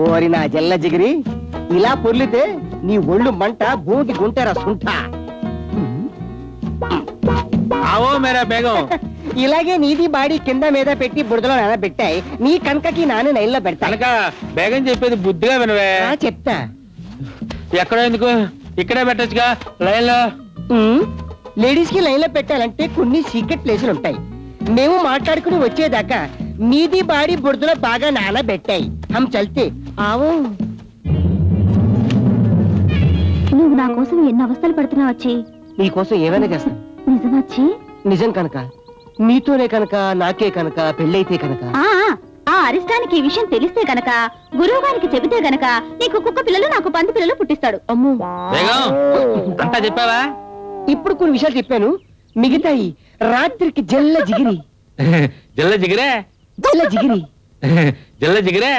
ఓరి నా జల్ల జిగిరి, ఇలా పొర్లితే నీ ఒళ్ళు మంట భూమికి గుంటెరా సుంఠ. ఆవో మేరా బేగం. ఇలాగే నీది బాడీ కింద మీద పెట్టి బురదలో పెట్టాయి, నీ కనకకి నాన్న నైల్లో పెడతా. కనుక బేగం చెప్పేది బుద్ధిగా వినవే. చెప్తా. ఎక్కడ ఎందుకు, ఇక్కడే పెట్టచ్చుగా లైన్ లో. లేడీస్ కి లైన్ లో పెట్టాలంటే కొన్ని సీక్రెట్ ప్లేసులు ఉంటాయి. మేము మాట్లాడుకుని వచ్చేదాకా నీది బాడీ బురదలో బాగా నానబెట్టాయి. హం చల్తే ఆవో. నువ్వు నా కోసం ఎన్ని అవస్థలు పడుతున్నావు వచ్చి. నీ కోసం ఏమైనా చేస్తాను. నిజం వచ్చి? నిజం కనుక, నీతోనే కనుక, నాకే కనుక, పెళ్ళైతే కనుక. ఆ అరిష్టానికి ఈ విషయం తెలిస్తే గనక, గురువు గారికి చెబితే గనక నీకు కుక్క పిల్లలు నాకు పంది పిల్లలు పుట్టిస్తాడు. అమ్మో అంతా చెప్పావా? ఇప్పుడు కొన్ని విషయాలు చెప్పాను, మిగతాయి రాత్రికి జల్ల జిగిరి. జల్ల జిగిరే, జల్ల జిగిరి, జల్ల జిగిరే.